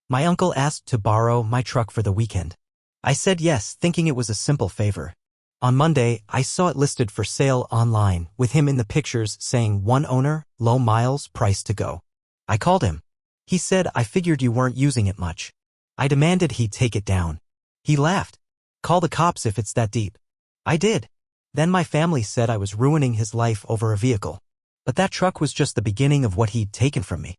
My uncle asked to borrow my truck for the weekend. I said yes, thinking it was a simple favor. On Monday, I saw it listed for sale online, with him in the pictures saying one owner, low miles, price to go. I called him. He said, I figured you weren't using it much. I demanded he take it down. He laughed. Call the cops if it's that deep. I did. Then my family said I was ruining his life over a vehicle. But that truck was just the beginning of what he'd taken from me.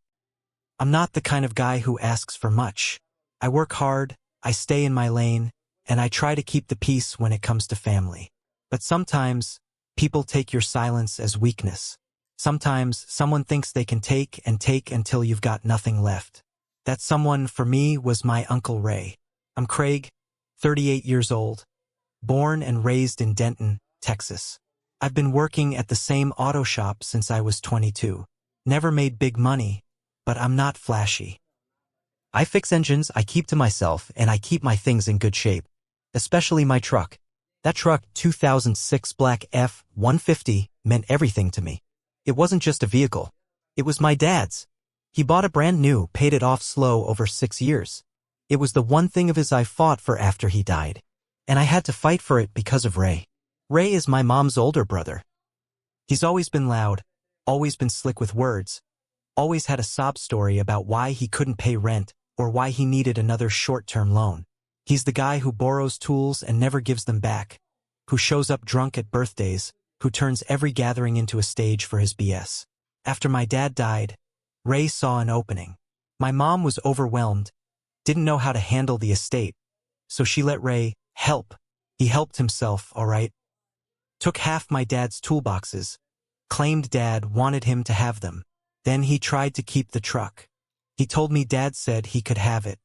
I'm not the kind of guy who asks for much. I work hard, I stay in my lane, and I try to keep the peace when it comes to family. But sometimes, people take your silence as weakness. Sometimes, someone thinks they can take and take until you've got nothing left. That someone, for me, was my Uncle Ray. I'm Craig, 38 years old, born and raised in Denton, Texas. I've been working at the same auto shop since I was 22. Never made big money, but I'm not flashy. I fix engines, I keep to myself, and I keep my things in good shape. Especially my truck. That truck, 2006 black F-150, meant everything to me. It wasn't just a vehicle. It was my dad's. He bought it brand new, paid it off slow over 6 years. It was the one thing of his I fought for after he died. And I had to fight for it because of Ray. Ray is my mom's older brother. He's always been loud, always been slick with words, always had a sob story about why he couldn't pay rent or why he needed another short-term loan. He's the guy who borrows tools and never gives them back, who shows up drunk at birthdays, who turns every gathering into a stage for his BS. After my dad died, Ray saw an opening. My mom was overwhelmed, didn't know how to handle the estate, so she let Ray help. He helped himself, all right. Took half my dad's toolboxes, claimed Dad wanted him to have them. Then he tried to keep the truck. He told me Dad said he could have it.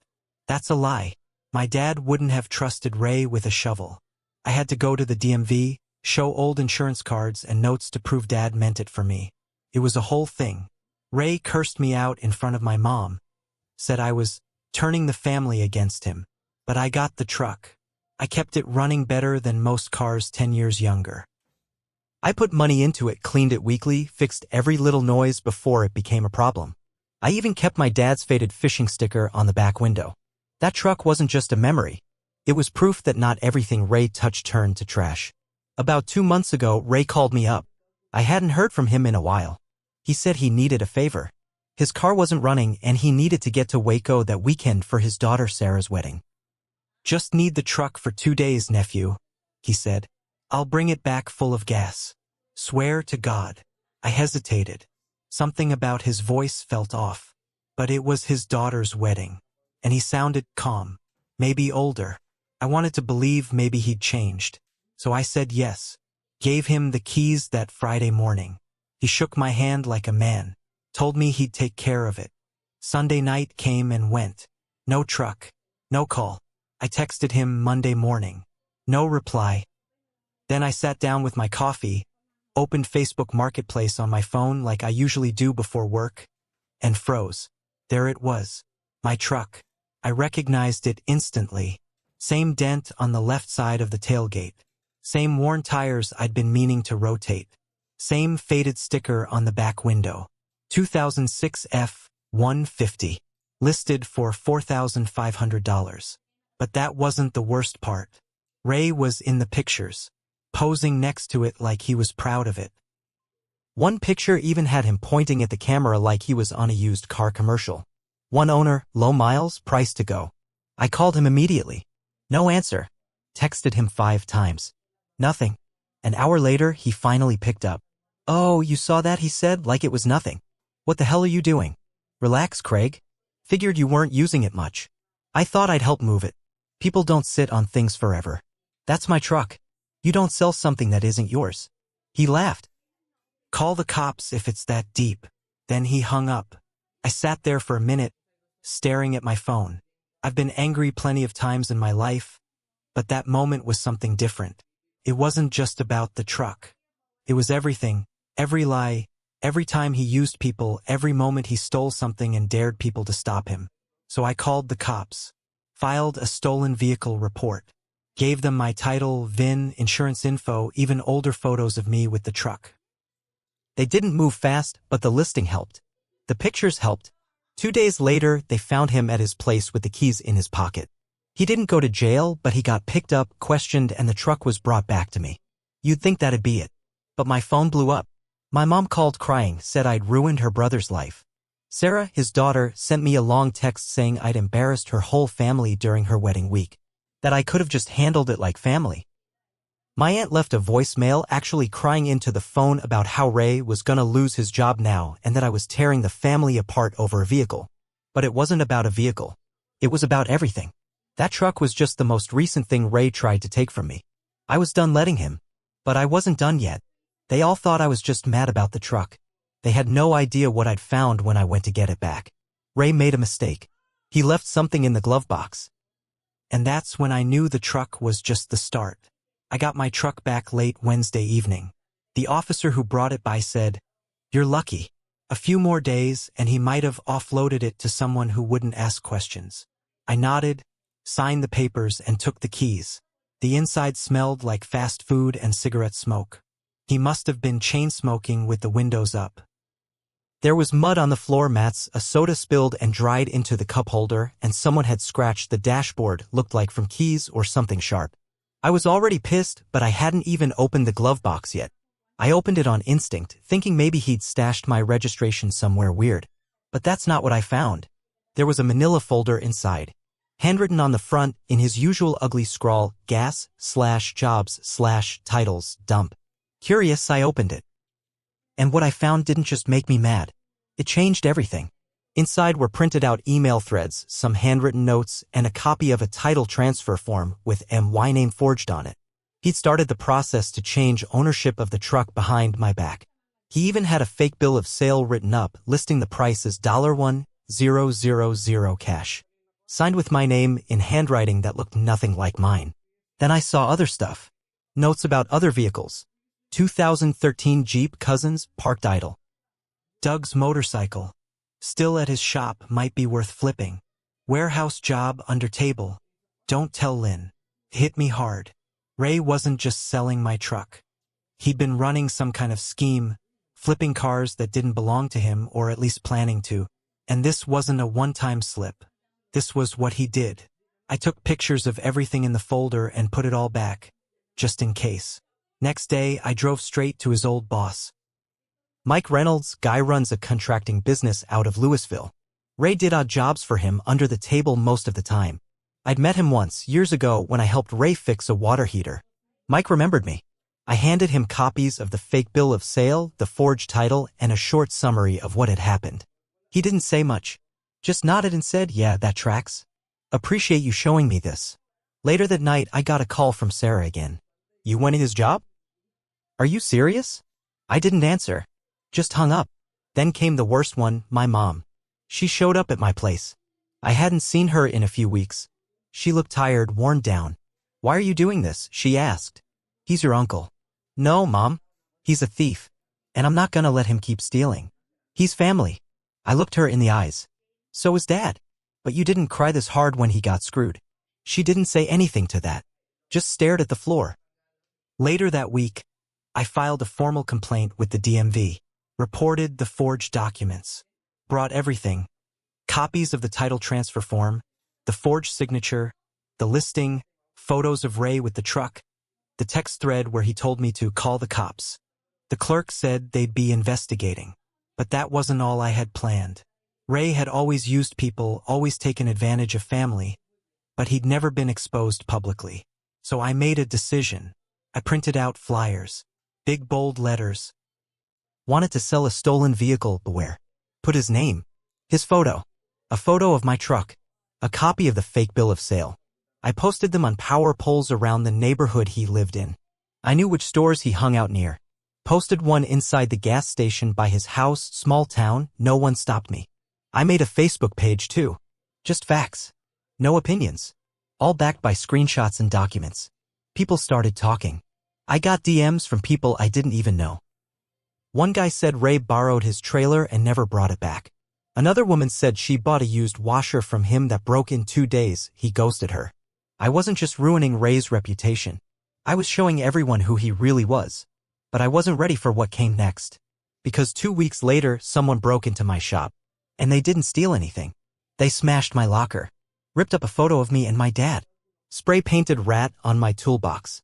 That's a lie. My dad wouldn't have trusted Ray with a shovel. I had to go to the DMV, show old insurance cards and notes to prove Dad meant it for me. It was a whole thing. Ray cursed me out in front of my mom, said I was turning the family against him. But I got the truck. I kept it running better than most cars 10 years younger. I put money into it, cleaned it weekly, fixed every little noise before it became a problem. I even kept my dad's faded fishing sticker on the back window. That truck wasn't just a memory. It was proof that not everything Ray touched turned to trash. About 2 months ago, Ray called me up. I hadn't heard from him in a while. He said he needed a favor. His car wasn't running and he needed to get to Waco that weekend for his daughter Sarah's wedding. Just need the truck for 2 days, nephew, he said. I'll bring it back full of gas. Swear to God. I hesitated. Something about his voice felt off. But it was his daughter's wedding. And he sounded calm. Maybe older. I wanted to believe maybe he'd changed. So I said yes. Gave him the keys that Friday morning. He shook my hand like a man. Told me he'd take care of it. Sunday night came and went. No truck. No call. I texted him Monday morning. No reply. Then I sat down with my coffee, opened Facebook Marketplace on my phone like I usually do before work, and froze. There it was. My truck. I recognized it instantly. Same dent on the left side of the tailgate. Same worn tires I'd been meaning to rotate. Same faded sticker on the back window. 2006 F-150. Listed for $4,500. But that wasn't the worst part. Ray was in the pictures, posing next to it like he was proud of it. One picture even had him pointing at the camera like he was on a used car commercial. One owner, low miles, price to go. I called him immediately. No answer. Texted him 5 times. Nothing. An hour later, he finally picked up. Oh, you saw that, he said, like it was nothing. What the hell are you doing? Relax, Craig. Figured you weren't using it much. I thought I'd help move it. People don't sit on things forever. That's my truck. You don't sell something that isn't yours. He laughed. Call the cops if it's that deep. Then he hung up. I sat there for a minute, staring at my phone. I've been angry plenty of times in my life, but that moment was something different. It wasn't just about the truck. It was everything, every lie, every time he used people, every moment he stole something and dared people to stop him. So I called the cops, filed a stolen vehicle report, gave them my title, VIN, insurance info, even older photos of me with the truck. They didn't move fast, but the listing helped. The pictures helped. 2 days later, they found him at his place with the keys in his pocket. He didn't go to jail, but he got picked up, questioned, and the truck was brought back to me. You'd think that'd be it. But my phone blew up. My mom called crying, said I'd ruined her brother's life. Sarah, his daughter, sent me a long text saying I'd embarrassed her whole family during her wedding week. That I could have just handled it like family. My aunt left a voicemail actually crying into the phone about how Ray was gonna lose his job now and that I was tearing the family apart over a vehicle. But it wasn't about a vehicle. It was about everything. That truck was just the most recent thing Ray tried to take from me. I was done letting him. But I wasn't done yet. They all thought I was just mad about the truck. They had no idea what I'd found when I went to get it back. Ray made a mistake. He left something in the glove box. And that's when I knew the truck was just the start. I got my truck back late Wednesday evening. The officer who brought it by said, "You're lucky. A few more days and he might have offloaded it to someone who wouldn't ask questions." I nodded, signed the papers, and took the keys. The inside smelled like fast food and cigarette smoke. He must have been chain smoking with the windows up. There was mud on the floor mats, a soda spilled and dried into the cup holder, and someone had scratched the dashboard, looked like from keys or something sharp. I was already pissed, but I hadn't even opened the glove box yet. I opened it on instinct, thinking maybe he'd stashed my registration somewhere weird. But that's not what I found. There was a manila folder inside. Handwritten on the front, in his usual ugly scrawl, gas/jobs/titles dump. Curious, I opened it. And what I found didn't just make me mad. It changed everything. Inside were printed out email threads, some handwritten notes, and a copy of a title transfer form with my name forged on it. He'd started the process to change ownership of the truck behind my back. He even had a fake bill of sale written up, listing the price as $1,000 cash. Signed with my name in handwriting that looked nothing like mine. Then I saw other stuff. Notes about other vehicles. 2013 Jeep Cousins, parked idle. Doug's motorcycle. Still at his shop, might be worth flipping. Warehouse job under table. Don't tell Lynn. Hit me hard. Ray wasn't just selling my truck. He'd been running some kind of scheme, flipping cars that didn't belong to him, or at least planning to. And this wasn't a one-time slip. This was what he did. I took pictures of everything in the folder and put it all back, just in case. Next day, I drove straight to his old boss. Mike Reynolds, guy runs a contracting business out of Louisville. Ray did odd jobs for him under the table most of the time. I'd met him once, years ago, when I helped Ray fix a water heater. Mike remembered me. I handed him copies of the fake bill of sale, the forged title, and a short summary of what had happened. He didn't say much. Just nodded and said, "Yeah, that tracks. Appreciate you showing me this." Later that night, I got a call from Sarah again. "You wanted his job? Are you serious?" I didn't answer. Just hung up. Then came the worst one, my mom. She showed up at my place. I hadn't seen her in a few weeks. She looked tired, worn down. "Why are you doing this?" she asked. "He's your uncle." "No, Mom. He's a thief. And I'm not gonna let him keep stealing. He's family." I looked her in the eyes. "So is Dad. But you didn't cry this hard when he got screwed." She didn't say anything to that. Just stared at the floor. Later that week, I filed a formal complaint with the DMV. Reported the forged documents. Brought everything. Copies of the title transfer form, the forged signature, the listing, photos of Ray with the truck, the text thread where he told me to call the cops. The clerk said they'd be investigating. But that wasn't all I had planned. Ray had always used people, always taken advantage of family, but he'd never been exposed publicly. So I made a decision. I printed out flyers. Big bold letters. Wanted to sell a stolen vehicle, beware. Put his name. His photo. A photo of my truck. A copy of the fake bill of sale. I posted them on power poles around the neighborhood he lived in. I knew which stores he hung out near. Posted one inside the gas station by his house, small town, no one stopped me. I made a Facebook page too. Just facts. No opinions. All backed by screenshots and documents. People started talking. I got DMs from people I didn't even know. One guy said Ray borrowed his trailer and never brought it back. Another woman said she bought a used washer from him that broke in 2 days, he ghosted her. I wasn't just ruining Ray's reputation. I was showing everyone who he really was. But I wasn't ready for what came next. Because 2 weeks later, someone broke into my shop. And they didn't steal anything. They smashed my locker, ripped up a photo of me and my dad, spray-painted rat on my toolbox.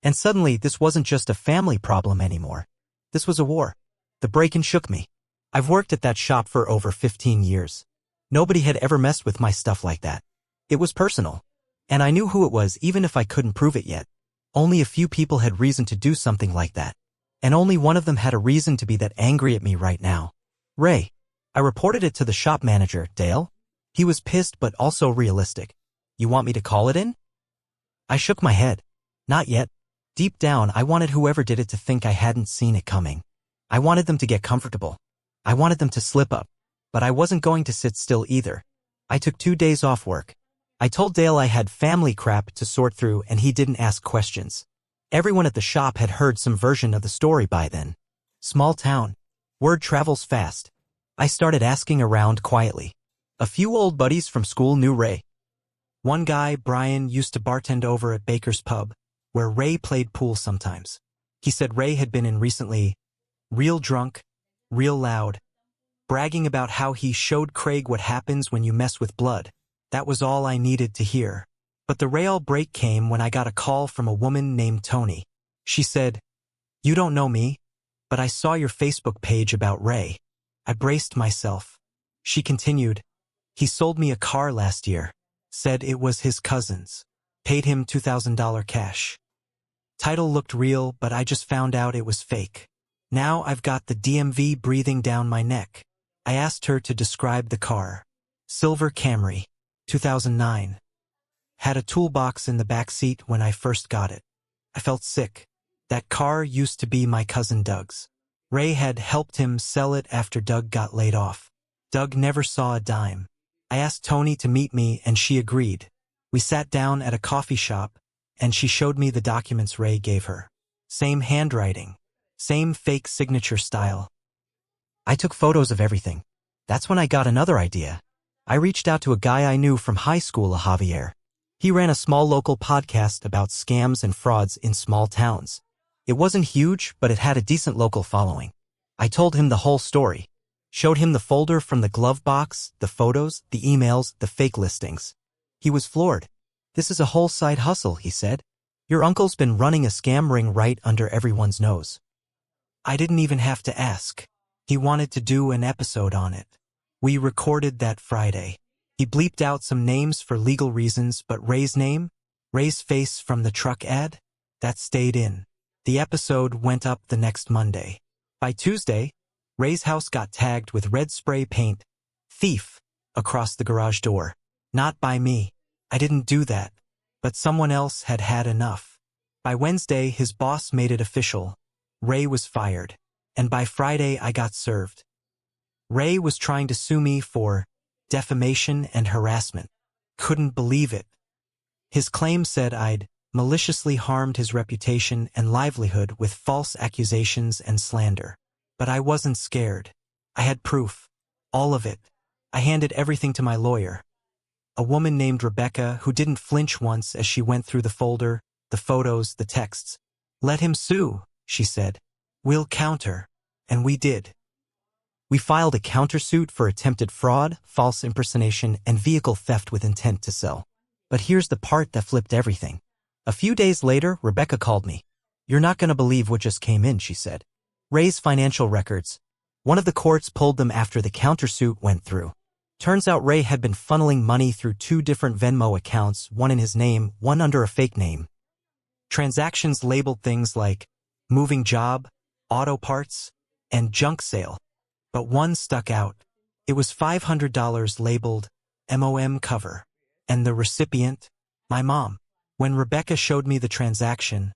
And suddenly, this wasn't just a family problem anymore. This was a war. The break-in shook me. I've worked at that shop for over 15 years. Nobody had ever messed with my stuff like that. It was personal. And I knew who it was even if I couldn't prove it yet. Only a few people had reason to do something like that. And only one of them had a reason to be that angry at me right now. Ray. I reported it to the shop manager, Dale. He was pissed but also realistic. You want me to call it in? I shook my head. Not yet. Deep down, I wanted whoever did it to think I hadn't seen it coming. I wanted them to get comfortable. I wanted them to slip up. But I wasn't going to sit still either. I took 2 days off work. I told Dale I had family crap to sort through and he didn't ask questions. Everyone at the shop had heard some version of the story by then. Small town. Word travels fast. I started asking around quietly. A few old buddies from school knew Ray. One guy, Brian, used to bartend over at Baker's Pub, where Ray played pool sometimes. He said Ray had been in recently, real drunk, real loud, bragging about how he showed Craig what happens when you mess with blood. That was all I needed to hear. But the real break came when I got a call from a woman named Tony. She said, "You don't know me, but I saw your Facebook page about Ray." I braced myself. She continued, "He sold me a car last year, said it was his cousin's, paid him $2,000 cash. Title looked real, but I just found out it was fake. Now I've got the DMV breathing down my neck." I asked her to describe the car. Silver Camry, 2009. Had a toolbox in the back seat when I first got it. I felt sick. That car used to be my cousin Doug's. Ray had helped him sell it after Doug got laid off. Doug never saw a dime. I asked Tony to meet me and she agreed. We sat down at a coffee shop and she showed me the documents Ray gave her. Same handwriting. Same fake signature style. I took photos of everything. That's when I got another idea. I reached out to a guy I knew from high school, Javier. He ran a small local podcast about scams and frauds in small towns. It wasn't huge, but it had a decent local following. I told him the whole story. Showed him the folder from the glove box, the photos, the emails, the fake listings. He was floored. "This is a whole side hustle," he said. "Your uncle's been running a scam ring right under everyone's nose." I didn't even have to ask. He wanted to do an episode on it. We recorded that Friday. He bleeped out some names for legal reasons, but Ray's name, Ray's face from the truck ad, that stayed in. The episode went up the next Monday. By Tuesday, Ray's house got tagged with red spray paint, "Thief," across the garage door. Not by me. I didn't do that. But someone else had had enough. By Wednesday, his boss made it official. Ray was fired. And by Friday, I got served. Ray was trying to sue me for defamation and harassment. Couldn't believe it. His claim said I'd maliciously harmed his reputation and livelihood with false accusations and slander. But I wasn't scared. I had proof. All of it. I handed everything to my lawyer. A woman named Rebecca who didn't flinch once as she went through the folder, the photos, the texts. "Let him sue," she said. "We'll counter." And we did. We filed a countersuit for attempted fraud, false impersonation, and vehicle theft with intent to sell. But here's the part that flipped everything. A few days later, Rebecca called me. "You're not going to believe what just came in," she said. "Ray's financial records. One of the courts pulled them after the countersuit went through. Turns out Ray had been funneling money through 2 different Venmo accounts, one in his name, one under a fake name. Transactions labeled things like moving job, auto parts, and junk sale. But one stuck out. It was $500 labeled MOM cover. And the recipient, my mom. When Rebecca showed me the transaction,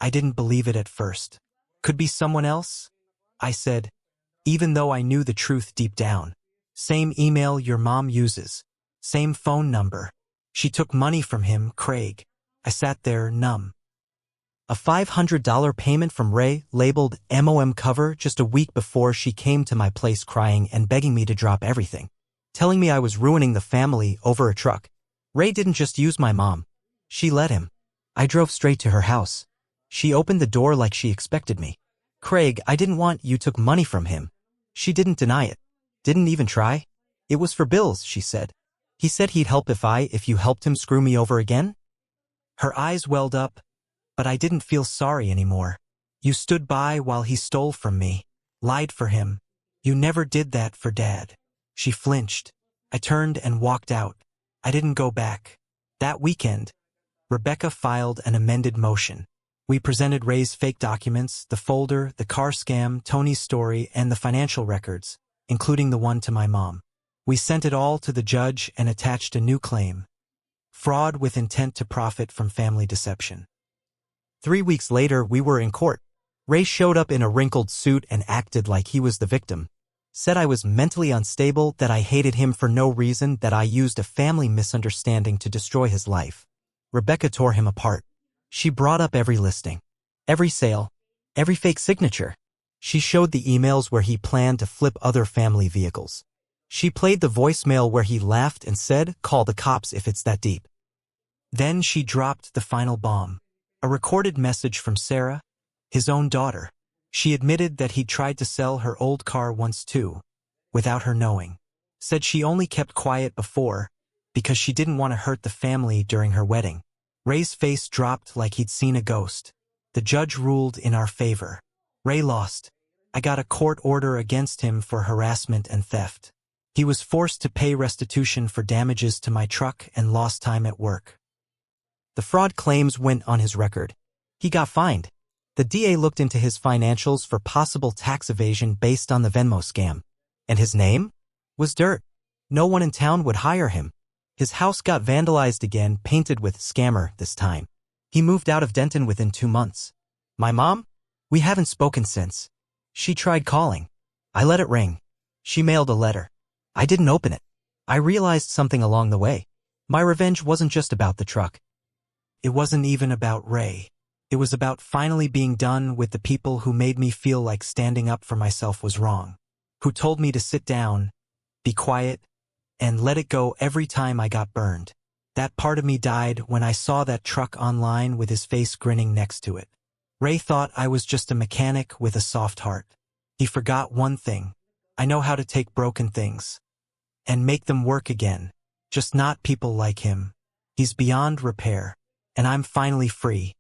I didn't believe it at first. "Could be someone else?" I said, even though I knew the truth deep down. "Same email your mom uses. Same phone number. She took money from him, Craig." I sat there numb. A $500 payment from Ray, labeled MOM cover, just a week before she came to my place crying and begging me to drop everything. Telling me I was ruining the family over a truck. Ray didn't just use my mom. She let him. I drove straight to her house. She opened the door like she expected me. "Craig, I didn't want you took money from him." She didn't deny it. Didn't even try? It was for bills, she said. He said he'd help if you helped him screw me over again? Her eyes welled up, but I didn't feel sorry anymore. You stood by while he stole from me, lied for him. You never did that for Dad. She flinched. I turned and walked out. I didn't go back. That weekend, Rebecca filed an amended motion. We presented Ray's fake documents, the folder, the car scam, Tony's story, and the financial records, including the one to my mom. We sent it all to the judge and attached a new claim: fraud with intent to profit from family deception. 3 weeks later, we were in court. Ray showed up in a wrinkled suit and acted like he was the victim. Said I was mentally unstable, that I hated him for no reason, that I used a family misunderstanding to destroy his life. Rebecca tore him apart. She brought up every listing, every sale, every fake signature. She showed the emails where he planned to flip other family vehicles. She played the voicemail where he laughed and said, "Call the cops if it's that deep." Then she dropped the final bomb. A recorded message from Sarah, his own daughter. She admitted that he tried to sell her old car once too, without her knowing. Said she only kept quiet before because she didn't want to hurt the family during her wedding. Ray's face dropped like he'd seen a ghost. The judge ruled in our favor. Ray lost. I got a court order against him for harassment and theft. He was forced to pay restitution for damages to my truck and lost time at work. The fraud claims went on his record. He got fined. The DA looked into his financials for possible tax evasion based on the Venmo scam. And his name was dirt. No one in town would hire him. His house got vandalized again, painted with "scammer" this time. He moved out of Denton within 2 months. My mom? We haven't spoken since. She tried calling. I let it ring. She mailed a letter. I didn't open it. I realized something along the way. My revenge wasn't just about the truck. It wasn't even about Ray. It was about finally being done with the people who made me feel like standing up for myself was wrong. Who told me to sit down, be quiet, and let it go every time I got burned. That part of me died when I saw that truck online with his face grinning next to it. Ray thought I was just a mechanic with a soft heart. He forgot one thing. I know how to take broken things and make them work again, just not people like him. He's beyond repair, and I'm finally free.